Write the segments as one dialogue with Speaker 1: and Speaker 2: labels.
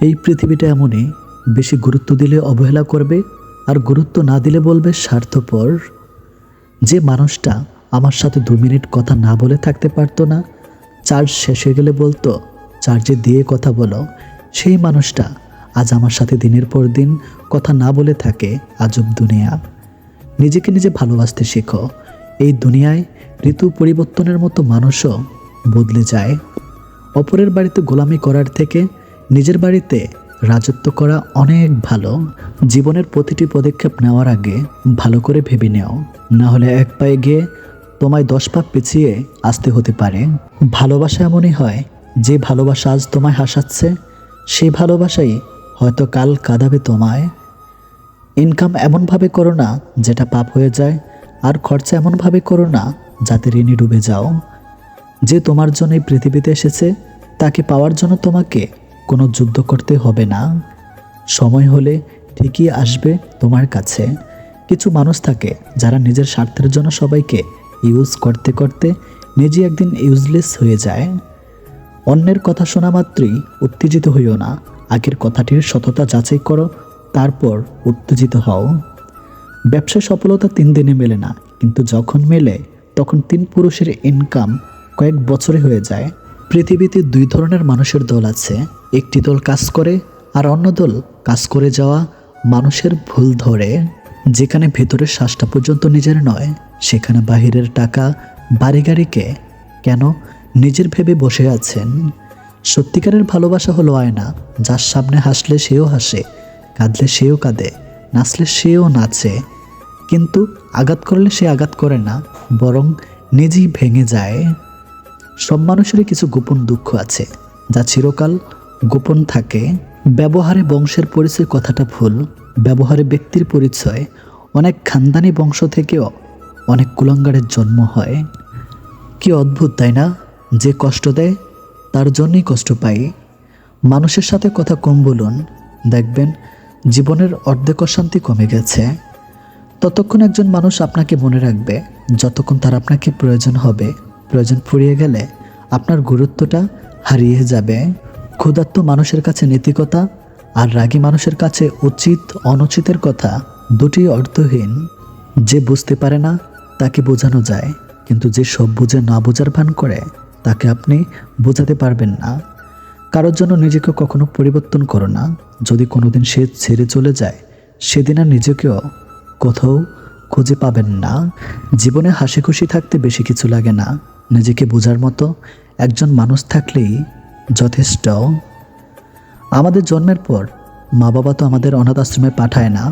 Speaker 1: এই পৃথিবীটা এমনই, বেশি গুরুত্ব দিলে অবহেলা করবে, আর গুরুত্ব না দিলে বলবে স্বার্থপর। যে মানুষটা আমার সাথে 2 মিনিট কথা না বলে থাকতে পারতো না, চার্জ শেষ হয়ে গেলে বলতো চার্জে দিয়ে কথা বলো, সেই মানুষটা আজ আমার সাথে দিনের পর দিন কথা না বলে থাকে। আজব দুনিয়া। নিজেকে নিজে ভালোবাসতে শেখো। এই দুনিয়ায় ঋতু পরিবর্তনের মতো মানুষও বদলে যায়। অপরের বাড়িতে গোলামি করার থেকে নিজের বাড়িতে রাজত্ব করা অনেক ভালো। জীবনের প্রতিটি পদক্ষেপ নেওয়ার আগে ভালো করে ভেবে নেও, না হলে এক পায়ে গিয়ে তোমায় 10 পা পিছিয়ে আসতে হতে পারে। ভালোবাসা এমনই হয়, যে ভালোবাসা আজ তোমায় হাসাচ্ছে, সেই ভালোবাসাই হয়তো কাল কাঁদাবে তোমায়। ইনকাম এমনভাবে করো না যেটা পাপ হয়ে যায়, আর খরচা এমনভাবে করো না যাতে ঋণে ডুবে যাও। যে তোমার জন্য এই পৃথিবীতে এসেছে, তাকে পাওয়ার জন্য তোমাকে কোনো যুদ্ধ করতে হবে না। সময় হলে ঠিকই আসবে তোমার কাছে। কিছু মানুষ থাকে যারা নিজের স্বার্থের জন্য সবাইকে ইউজ করতে করতে নিজে একদিন ইউজলেস হয়ে যায়। অন্যের কথা শোনা মাত্রই উত্তেজিত হইও না, আগের কথাটির সততা যাচাই করো, তারপর উত্তেজিত হও। ব্যবসায় সফলতা 3 দিনে মেলে না, কিন্তু যখন মেলে তখন 3 পুরুষের ইনকাম কয়েক বছরে হয়ে যায়। পৃথিবীতে 2 ধরনের মানুষের দল আছে, একটি দল কাজ করে আর অন্য দল কাজ করে যাওয়া মানুষের ভুল ধরে। যেখানে ভেতরের শ্বাসটা পর্যন্ত নিজের নয়, সেখানে বাহিরের টাকা বাড়ি গাড়িকে কেন নিজের ভেবে বসে আছেন। সত্যিকারের ভালোবাসা হলো আয়না, যার সামনে হাসলে সেও হাসে, কাঁদলে সেও কাঁদে, নাচলে সেও নাচে, কিন্তু আঘাত করলে সে আঘাত করে না, বরং নিজেই ভেঙে যায়। সব মানুষেরই কিছু গোপন দুঃখ আছে, যা চিরকাল গোপন থাকে। ব্যবহারে বংশের পরিচয় কথাটা ভুল, ব্যবহারে ব্যক্তির পরিচয়। অনেক খানদানি বংশ থেকেও অনেক কুলাঙ্গারের জন্ম হয়। কি অদ্ভুত তাই না? যে কষ্ট দেয় তার জন্যই কষ্ট পাই। মানুষের সাথে কথা কম বলুন, দেখবেন জীবনের অর্ধেক অশান্তি কমে গেছে। ততক্ষণ একজন মানুষ আপনাকে মনে রাখবে যতক্ষণ তার আপনাকে প্রয়োজন হবে। প্রয়োজন ফুরিয়ে গেলে আপনার গুরুত্বটা হারিয়ে যাবে। ক্ষুধার্ত মানুষের কাছে নৈতিকতা আর রাগী মানুষের কাছে উচিত অনুচিতের কথা দুটি অর্থহীন। যে বুঝতে পারে না তাকে বোঝানো যায়, কিন্তু যে সব বুঝে না বোঝার ভান করে তাকে আপনি বোঝাতে পারবেন না। কারোর জন্য নিজেকে কখনো পরিবর্তন করো না। যদি কোনোদিন সে ছেড়ে চলে যায়, সেদিন আর নিজেকেও কোথাও খুঁজে পাবেন না। জীবনে হাসি খুশি থাকতে বেশি কিছু লাগে না, নিজেকে বোঝার মতো একজন মানুষ থাকলেই যথেষ্ট। আমাদের জন্মের পর মা বাবা তো আমাদের অনাথ আশ্রমে পাঠায় না,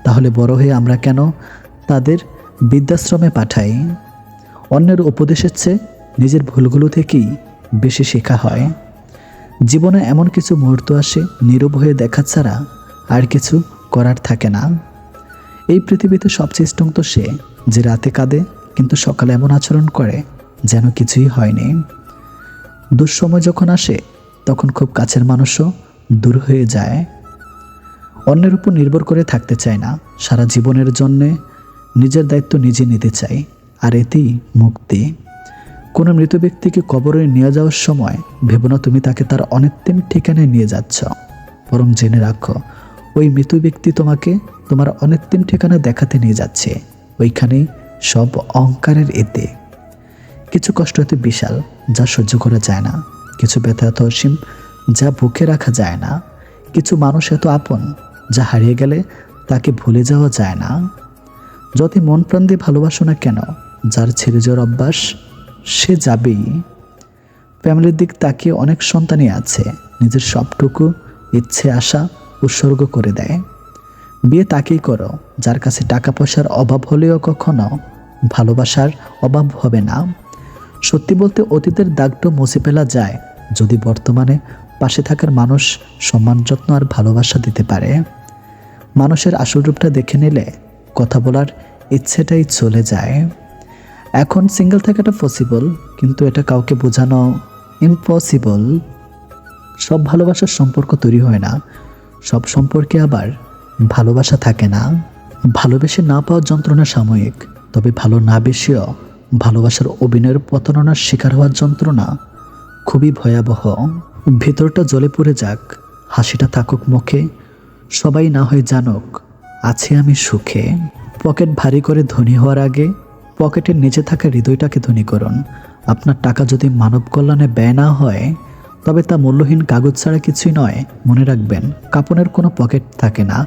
Speaker 1: তাহলে বড় হয়ে আমরা কেন তাদের বৃদ্ধাশ্রমে পাঠাই? অন্যের উপদেশের চেয়ে নিজের ভুলগুলো থেকেই বেশি শেখা হয়। জীবনে এমন কিছু মুহূর্ত আসে, নীরব হয়ে দেখা ছাড়া আর কিছু করার থাকে না। এই পৃথিবীতে সবচেয়ে স্ট্রং তো সে, যে রাতে কাঁদে কিন্তু সকালে এমন আচরণ করে যেন কিছুই হয়নি। দুঃসময় যখন আসে তখন খুব কাছের মানুষও দূর হয়ে যায়। অন্যের উপর নির্ভর করে থাকতে চায় না, সারা জীবনের জন্যে নিজের দায়িত্ব নিজে নিতে চাই, আর এতেই মুক্তি। কোনো মৃত ব্যক্তিকে কবরে নিয়ে যাওয়ার সময় ভেবো না তুমি তাকে তার অনিত্যম ঠিকানায় নিয়ে যাচ্ছ, বরং জেনে রাখো ওই মৃত ব্যক্তি তোমাকে তোমার অনিত্যম ঠিকানা দেখাতে নিয়ে যাচ্ছে। ওইখানেই সব অহংকারের এতে। কিছু কষ্ট এত বিশাল যা সহ্য করা যায় না, কিছু ব্যথা এত অসীম যা বুকে রাখা যায় না, কিছু মানুষ এত আপন যা হারিয়ে গেলে তাকে ভুলে যাওয়া যায় না। যতই মন প্রাণ দিয়ে ভালোবাসো না কেন, যার ছেড়ে যাওয়ার অভ্যাস সে যাবেই। ফ্যামিলির দিক তাকিয়ে অনেক সন্তানই আছে নিজের সবটুকু ইচ্ছে আশা উৎসর্গ করে দেয়। বিয়ে তাকেই করো যার কাছে টাকা পয়সার অভাব হলেও কখনো ভালোবাসার অভাব হবে না। সত্যি বলতে অতীতের দাগটা মুছে ফেলা যায় যদি বর্তমানে পাশে থাকার মানুষ সম্মান যত্ন আর ভালোবাসা দিতে পারে। মানুষের আসল রূপটা দেখে নিলে কথা বলার ইচ্ছেটাই চলে যায়। এখন সিঙ্গেল থাকাটা পসিবল, কিন্তু এটা কাউকে বোঝানো ইম্পসিবল। সব ভালোবাসার সম্পর্ক তৈরি হয় না, সব সম্পর্কে আবার ভালোবাসা থাকে না। ভালোবেসে না পাওয়ার যন্ত্রণা সাময়িক, তবে ভালো না বেশিও ভালোবাসার অভিনয়ের প্রতারণার শিকার হওয়ার যন্ত্রণা খুবই ভয়াবহ। ভেতরটা জ্বলে পড়ে যাক, হাসিটা থাকুক মুখে, সবাই না হয় জানুক আছি আমি সুখে। পকেট ভারী করে ধনী হওয়ার আগে পকেটের নিচে থাকা হৃদয়টাকে ধনী করুন। আপনার টাকা যদি মানব কল্যাণে ব্যয় না হয় তবে তা মূল্যহীন কাগজ ছাড়া কিছুই নয়। মনে রাখবেন, কাপনের কোনো পকেট থাকে না।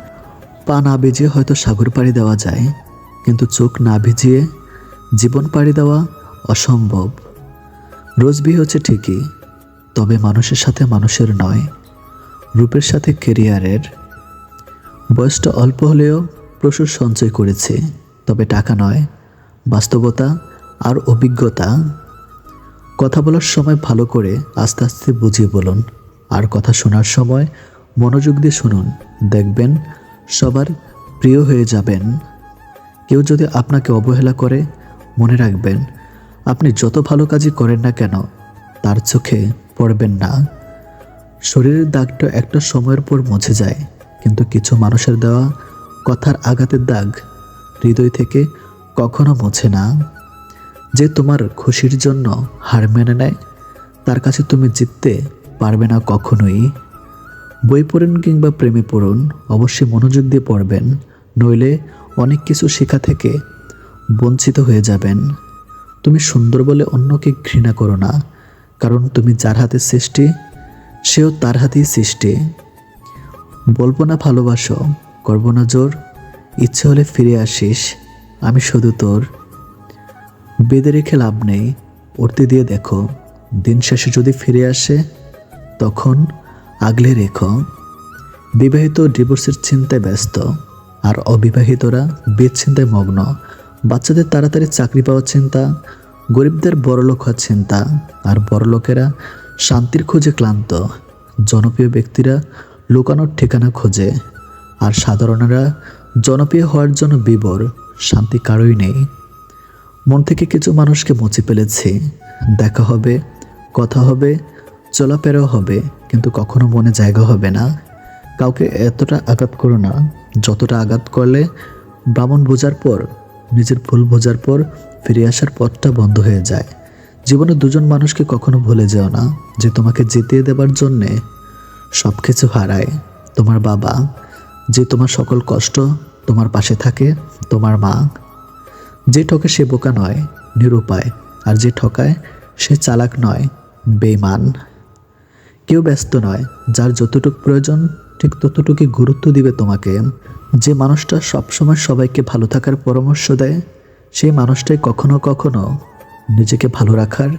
Speaker 1: পা না ভিজিয়ে হয়তো সাগর পাড়ি দেওয়া যায়, কিন্তু চোখ না ভিজিয়ে জীবন পাড়ি দেওয়া অসম্ভব। রোজ বিয়ে হচ্ছে ঠিকই, তবে মানুষের সাথে মানুষের নয়, রূপের সাথে কেরিয়ারের। বয়সটা অল্প হলেও প্রচুর সঞ্চয় করেছে, তবে টাকা নয়, বাস্তবতা আর অভিজ্ঞতা। কথা বলার সময় ভালো করে আস্তে আস্তে বুঝিয়ে বলুন, আর কথা শোনার সময় মনোযোগ দিয়ে শুনুন। দেখবেন সবার প্রিয় হয়ে যাবেন। কেউ যদি আপনাকে অবহেলা করে, মনে রাখবেন আপনি যত ভালো কাজই করেন না কেন তার চোখে পড়বেন না। শরীরের দাগটা একটা সময়ের পর মুছে যায়, কিন্তু কিছু মানুষের দেওয়া কথার আঘাতের দাগ হৃদয় থেকে কখনো মুছে না। যে তোমার খুশির জন্য হার মেনে নেয়, তার কাছে তুমি জিততে পারবে না কখনোই। বই পড়ুন কিংবা প্রেমে পড়ুন, অবশ্যই মনোযোগ দিয়ে পড়বেন, নইলে অনেক কিছু শেখা থেকে বঞ্চিত হয়ে যাবেন। তুমি সুন্দর বলে অন্যকে ঘৃণা করো না, কারণ তুমি যার হাতে সৃষ্টি সেও তার হাতেই সৃষ্টি। বলবো না ভালোবাসো, করবো না জোর, ইচ্ছে হলে ফিরে আসিস, আমি শুধু তোর। বেঁধে রেখে লাভ নেই, উঠতে দিয়ে দেখো, দিন শেষে যদি ফিরে আসে তখন আগলে রেখো। বিবাহিত ডিভোর্সের চিন্তায় ব্যস্ত, আর অবিবাহিতরা বিয়ের চিন্তায় মগ্ন। বাচ্চাদের তাড়াতাড়ি চাকরি পাওয়ার চিন্তা, গরিবদের বড়লোক হওয়ার চিন্তা, আর বড়লোকেরা শান্তির খোঁজে ক্লান্ত। জনপ্রিয় ব্যক্তিরা লুকানোর ঠিকানা খোঁজে, আর সাধারণেরা জনপ্রিয় হওয়ার জন্য বিবর। শান্তি কারোই নেই। মন থেকে কিছু মানুষকে মুছে ফেলেছি। দেখা হবে, কথা হবে, চলাফেরাও হবে, কিন্তু কখনো মনে জায়গা হবে না। কাউকে এতটা আঘাত করো না যতটা আঘাত করলে ব্রাহ্মণ বোঝার পর, নিজের ভুল বোঝার পর ফিরে আসার পথটা বন্ধ হয়ে যায়। জীবনে দুজন মানুষকে কখনো ভুলে যেও না, যে তোমাকে জিতিয়ে দেবার জন্যে সব কিছু হারায়। তোমার বাবা, যে তোমার সকল কষ্ট তোমার পাশে থাকে, তোমার মা। যে ঠকে সে বোকা নয়, নিরুপায়, আর যে ঠকায় সে চালাক নয়, বেঈমান। কেউ ব্যস্ত নয়, যার যতটুকু প্রয়োজন ঠিক ততটুকুই গুরুত্ব দিবে তোমাকে। যে মানুষটা সবসময় সবাইকে ভালো থাকার পরামর্শ দেয়, সেই মানুষটাই কখনো কখনো নিজেকে ভালো রাখার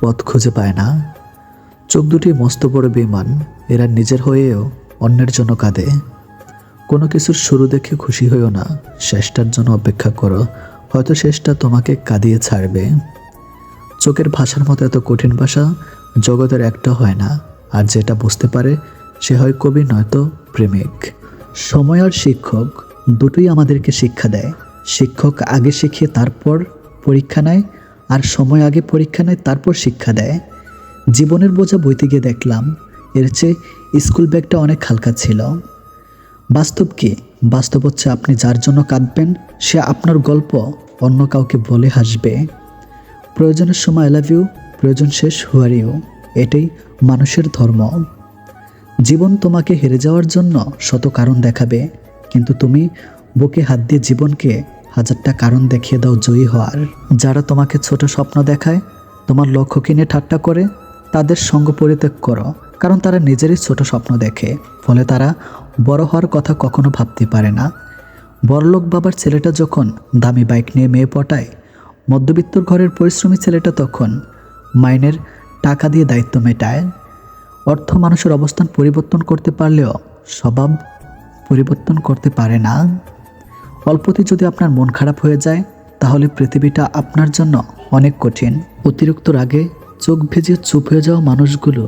Speaker 1: পথ খুঁজে পায় না। চোখ দুটি মস্ত বড় বেঈমান, এরা নিজের হয়েও অন্যের জন্য কাঁদে। কোনো কিছুর শুরু দেখে খুশি হইও না, শেষটার জন্য অপেক্ষা করো, হয়তো শেষটা তোমাকে কাঁদিয়ে ছাড়বে। চোখের ভাষার মতো এত কঠিন ভাষা জগতের একটা হয় না, আর যেটা বুঝতে পারে সে হয় কবি, নয়তো প্রেমিক। সময় আর শিক্ষক দুটোই আমাদেরকে শিক্ষা দেয়। শিক্ষক আগে শিখিয়ে তারপর পরীক্ষা নেয়, আর সময় আগে পরীক্ষা নেয় তারপর শিক্ষা দেয়। জীবনের বোঝা বইতে গিয়ে দেখলাম এর চেয়ে স্কুল ব্যাগটা অনেক হালকা ছিল। বাস্তব কি? বাস্তব হচ্ছে আপনি যার জন্য কাঁদবেন সে আপনার গল্প অন্য কাউকে বলে হাসবে। প্রয়োজনের সময় আই লাভ ইউ, প্রয়োজন শেষ হু আর ইউ। এটাই মানুষের ধর্ম। জীবন তোমাকে হেরে যাওয়ার জন্য শত কারণ দেখাবে, কিন্তু তুমি বুকে হাত দিয়ে জীবনকে হাজারটা কারণ দেখিয়ে দাও জয়ী হওয়ার। যারা তোমাকে ছোট স্বপ্ন দেখায়, তোমার লক্ষ্যকে নিয়ে ঠাট্টা করে, তাদের সঙ্গ পরিত্যাগ করো, কারণ তারা নিজেরই ছোট স্বপ্ন দেখে, ফলে তারা বড় হওয়ার কথা কখনো ভাবতে পারে না। বড়লোক বাবার ছেলেটা যখন দামি বাইক নিয়ে মেয়ে পটায়, মধ্যবিত্তর ঘরের পরিশ্রমী ছেলেটা তখন মাইনের টাকা দিয়ে দায়িত্ব মেটায়। অর্থ মানুষের অবস্থান পরিবর্তন করতে পারলেও স্বভাব পরিবর্তন করতে পারে না। অল্পতে যদি আপনার মন খারাপ হয়ে যায়, তাহলে পৃথিবীটা আপনার জন্য অনেক কঠিন। অতিরিক্ত রাগে চোখ ভেজে চুপ হয়ে যাওয়া মানুষগুলো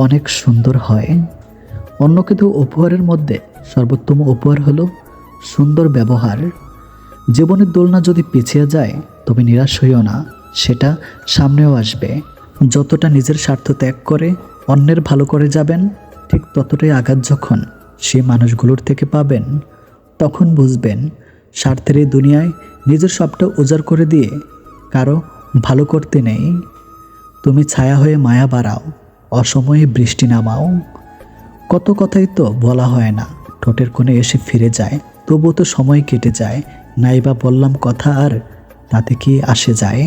Speaker 1: অনেক সুন্দর হয়। অন্যকে তো উপহারের মধ্যে সর্বোত্তম উপহার হলো সুন্দর ব্যবহার। জীবনের দোলনা যদি পিছিয়ে যায় তবে নিরাশ হইও না, সেটা সামনেও আসবে। যতটা নিজের স্বার্থ ত্যাগ করে অন্যের ভালো করে যাবেন, ঠিক ততটাই আঘাত যখন সেই মানুষগুলোর থেকে পাবেন, তখন বুঝবেন স্বার্থের এই দুনিয়ায় নিজের সবটা উজাড় করে দিয়ে কারো ভালো করতে নেই। তুমি ছায়া হয়ে মায়া বাড়াও, অসময়ে বৃষ্টি নামাও। কত কথাই তো বলা হয় না, ঠোঁটের কোণে এসে ফিরে যায়, তবুও তো সময় কেটে যায়। নাইবা বললাম কথা, আর তাতে কি আসে যায়?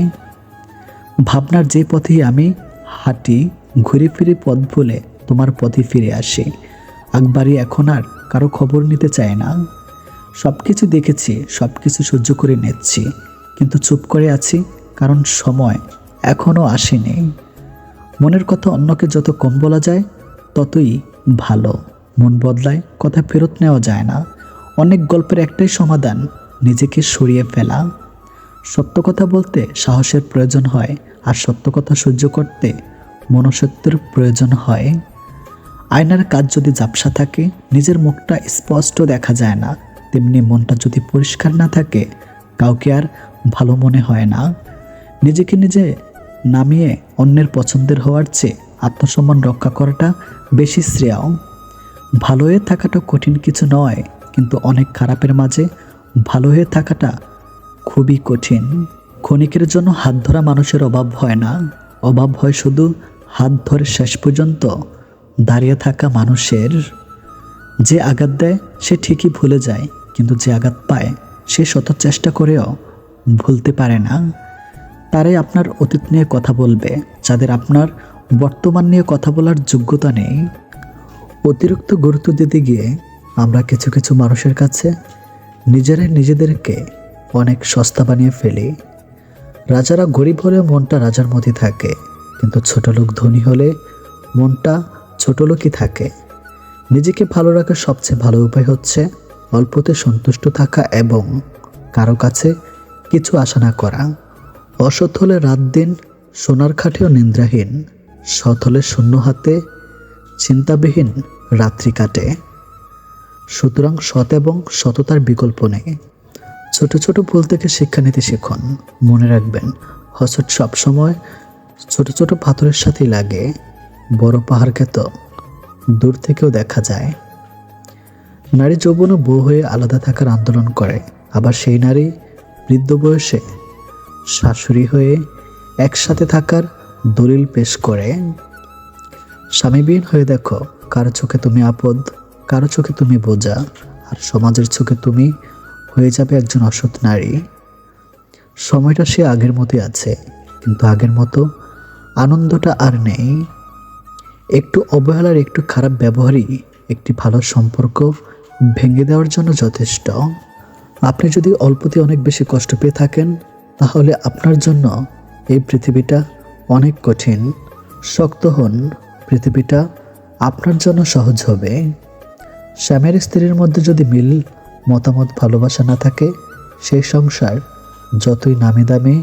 Speaker 1: ভাবনার যে পথে আমি হাঁটি, ঘুরে ফিরে পথ ভুলে তোমার পথে ফিরে আসি। আকবারই এখন আর কারো খবর নিতে চায় না। সব কিছু দেখেছি, সব কিছু সহ্য করে নিচ্ছি, কিন্তু চুপ করে আছি, কারণ সময় এখনও আসেনি। মনের কথা অন্যকে যত কম বলা যায় ততই ভালো। মন বদলায়, কথা ফেরত নেওয়া যায় না। অনেক গল্পের একটাই সমাধান, নিজেকে সরিয়ে ফেলা। সত্য কথা বলতে সাহসের প্রয়োজন হয়, আর সত্য কথা সহ্য করতে মনুষ্যত্বের প্রয়োজন হয়। আয়নার কাজ যদি ঝাপসা থাকে, নিজের মুখটা স্পষ্ট দেখা যায় না, তেমনি মনটা যদি পরিষ্কার না থাকে, কাউকে আর ভালো মনে হয় না। নিজেকে নিজে নামিয়ে অন্যের পছন্দের হওয়ার চেয়ে আত্মসম্মান রক্ষা করাটা বেশি শ্রেয়। ভালো হয়ে থাকাটা কঠিন কিছু নয়, কিন্তু অনেক খারাপের মাঝে ভালো হয়ে থাকাটা খুবই কঠিন। ক্ষণিকের জন্য হাত ধরা মানুষের অভাব হয় না, অভাব হয় শুধু হাত ধরে শেষ পর্যন্ত দাঁড়িয়ে থাকা মানুষের। যে আঘাত দেয় সে ঠিকই ভুলে যায়, কিন্তু যে আঘাত পায় সে শত চেষ্টা করেও ভুলতে পারে না। তারাই আপনার অতীত নিয়ে কথা বলবে, যাদের আপনার বর্তমান নিয়ে কথা বলার যোগ্যতা নেই। অতিরিক্ত গুরুত্ব দিতে গিয়ে আমরা কিছু কিছু মানুষের কাছে নিজেরাই নিজেদেরকে অনেক সস্তা বানিয়ে ফেলি। রাজারা গরিব হলে মনটা রাজার মধ্যে থাকে, কিন্তু ছোট লোক ধনী হলে মনটা ছোট লোকই থাকে। নিজেকে ভালো রাখার সবচেয়ে ভালো উপায় হচ্ছে অল্পতে সন্তুষ্ট থাকা এবং কারো কাছে কিছু আশা না করা। অসৎ হলে রাত দিন সোনার খাটেও নিদ্রাহীন, সৎ হলে শূন্য হাতে চিন্তাবিহীন রাত্রি কাটে। সুতরাং সৎ এবং সততার বিকল্প নেই। ছোট ছোট ভুল থেকে শিক্ষা নিতে শিখুন। মনে রাখবেন, হসট সবসময় ছোট ছোট পাথরের সাথেই লাগে, বড় পাহাড়কে তো দূর থেকেও দেখা যায়। নারী যৌবন ও বউ হয়ে আলাদা থাকার আন্দোলন করে, আবার সেই নারী বৃদ্ধ বয়সে শাশুড়ি হয়ে একসাথে থাকার দলিল পেশ করে। স্বামীবিহীন হয়ে দেখো, কারো চোখে তুমি আপদ, কারো চোখে তুমি বোঝা, আর সমাজের চোখে তুমি হয়ে যাবে একজন অসৎ নারী। সময়টা সে আগের মতোই আছে, কিন্তু আগের মতো আনন্দটা আর নেই। একটু অবহেলার, একটু খারাপ ব্যবহারই একটি ভালো সম্পর্ক ভেঙে দেওয়ার জন্য যথেষ্ট। আপনি যদি অল্পতে অনেক বেশি কষ্ট পেয়ে থাকেন, তাহলে আপনার জন্য এই পৃথিবীটা অনেক কঠিন। শক্ত হন, পৃথিবীটা আপনার জন্য সহজ হবে। স্বামীর স্ত্রীর মধ্যে যদি মিল, মতামত, ভালোবাসা না থাকে, সেই সংসার যতই নামি দামি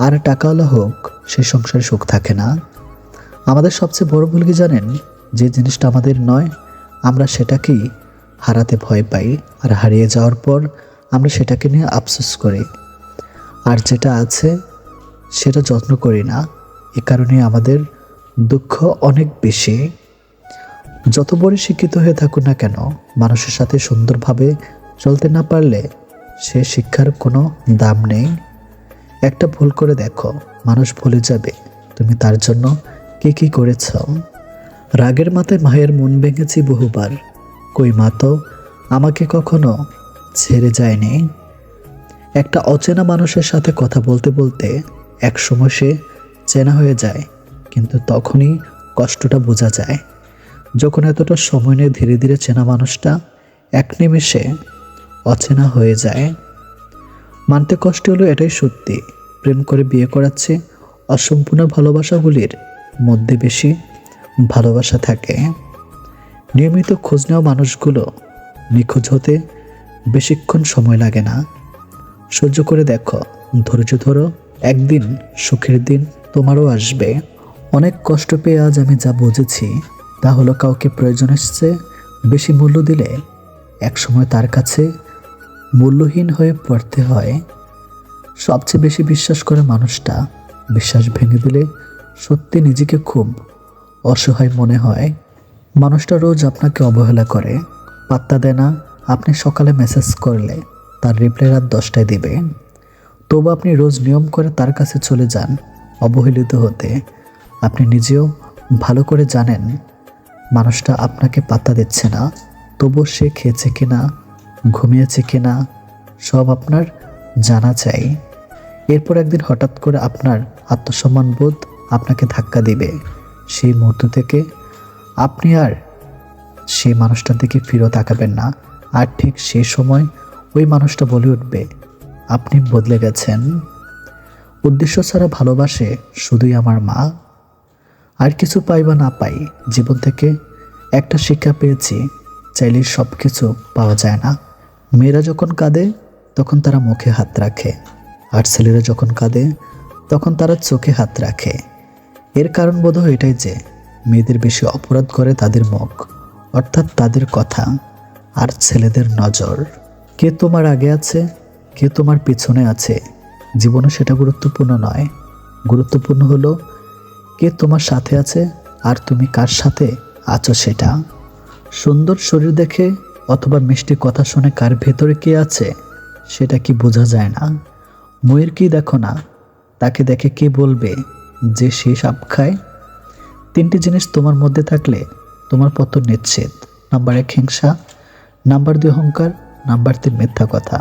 Speaker 1: আর টাকাওয়ালা হোক, সেই সংসারে সুখ থাকে না। আমাদের সবচেয়ে বড় ভুল কি জানেন? যে জিনিসটা আমাদের নয়, আমরা সেটাকেই হারাতে ভয় পাই, আর হারিয়ে যাওয়ার পর আমরা সেটাকে নিয়ে আফসোস করি। আর যেটা আছে সেটা যত্ন করি না। এ কারণে আমাদের দুঃখ অনেক বেশি। যত বড় শিক্ষিত হয়ে থাকুন না কেন, মানুষের সাথে সুন্দরভাবে চলতে না পারলে সে শিক্ষার কোনো দাম নেই। একটা ভুল করে দেখো, মানুষ ভুলে যাবে তুমি তার জন্য কি করেছ। রাগের মাথায় মায়ের মন ভেঙেছি বহুবার, কই মা তো আমাকে কখনো ছেড়ে যায়নি। একটা অচেনা মানুষের সাথে কথা বলতে বলতে একসময় সে চেনা হয়ে যায়, কিন্তু তখনই কষ্টটা বোঝা যায়, যখন এতটা সময় নিয়ে ধীরে ধীরে চেনা মানুষটা এক নিমেষে অচেনা হয়ে যায়। মানতে কষ্ট হলো, এটাই সত্যি। প্রেম করে বিয়ে করাচ্ছে, অসম্পূর্ণ ভালোবাসাগুলির মধ্যে বেশি ভালোবাসা থাকে। নিয়মিত খোঁজ নেওয়া মানুষগুলো নিখোঁজ হতে বেশিক্ষণ সময় লাগে না। সহ্য করে দেখো, ধৈর্য ধরো, একদিন সুখের দিন তোমারও আসবে। অনেক কষ্ট পেয়ে আজ আমি যা বুঝেছি, তা হলো কাউকে প্রয়োজন এসছে বেশি মূল্য দিলে একসময় তার কাছে মূল্যহীন হয়ে পড়তে হয়। সবচেয়ে বেশি বিশ্বাস করে মানুষটা বিশ্বাস ভেঙে দিলে সত্যি নিজেকে খুব অসহায় মনে হয়। মানুষটা রোজ আপনাকে অবহেলা করে, পাত্তা দেয় না। আপনি সকালে মেসেজ করলে তার রিপ্লাই রাত 10টায় দিবে, তবু আপনি রোজ নিয়ম করে তার কাছে চলে যান অবহেলিত হতে। আপনি নিজেও ভালো করে জানেন মানুষটা আপনাকে পাত্তা দিচ্ছে না, তবুও সে খেয়েছে কিনা, ঘুমিয়েছে কিনা সব আপনার জানা চাই। এরপর একদিন হঠাৎ করে আপনার আত্মসম্মানবোধ আপনাকে ধাক্কা দিবে। সেই মুহূর্ত থেকে আপনি আর সেই মানুষটার দিকে ফিরেও তাকাবেন না। আর ঠিক সেই সময় ওই মানুষটা বলে উঠবে, আপনি বদলে গেছেন। উদ্দেশ্য ছাড়া ভালোবাসে শুধুই আমার মা। আর কিছু পাই বা না পাই, জীবন থেকে একটা শিক্ষা পেয়েছি, চাইলেই সব কিছু পাওয়া যায় না। মেয়েরা যখন কাঁদে তখন তারা মুখে হাত রাখে, আর ছেলেরা যখন কাঁদে তখন তারা চোখে হাত রাখে। এর কারণ বোধহয় এটাই যে মেয়েদের বেশি অপরাধ করে তাদের মুখ, অর্থাৎ তাদের কথা, আর ছেলেদের নজর। কে তোমার আগে আছে, কে তোমার পিছনে আছে, জীবনে সেটা গুরুত্বপূর্ণ নয়। গুরুত্বপূর্ণ হলো কে তোমার সাথে আছে আর তুমি কার সাথে আছো সেটা। সুন্দর শরীর দেখে অথবা মিষ্টি কথা শুনে কার ভেতরে কে আছে সেটা কি বোঝা যায় না। ময়ূর কি দেখো না, তাকে দেখে কে বলবে যে সে সাপ খায়। তিনটি জিনিস তোমার মধ্যে থাকলে তোমার পতন নিশ্চিত। নাম্বার 1 হিংসা, নাম্বার 2 অহংকার, নাম্বার 3 মিথ্যা কথা।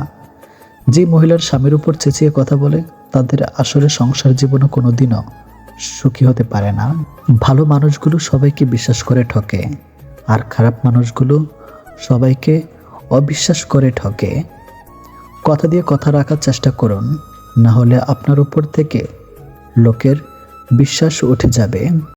Speaker 1: যে মহিলার স্বামীর উপর চেঁচিয়ে কথা বলে তাদের আসলে সংসার জীবনে কোনোদিনও সুখী হতে পারে না। ভালো মানুষগুলো সবাইকে বিশ্বাস করে ঠকে, আর খারাপ মানুষগুলো সবাইকে অবিশ্বাস করে ঠকে। কথা দিয়ে কথা রাখার চেষ্টা করুন, না হলে আপনার উপর থেকে লোকের বিশ্বাস উঠে যাবে।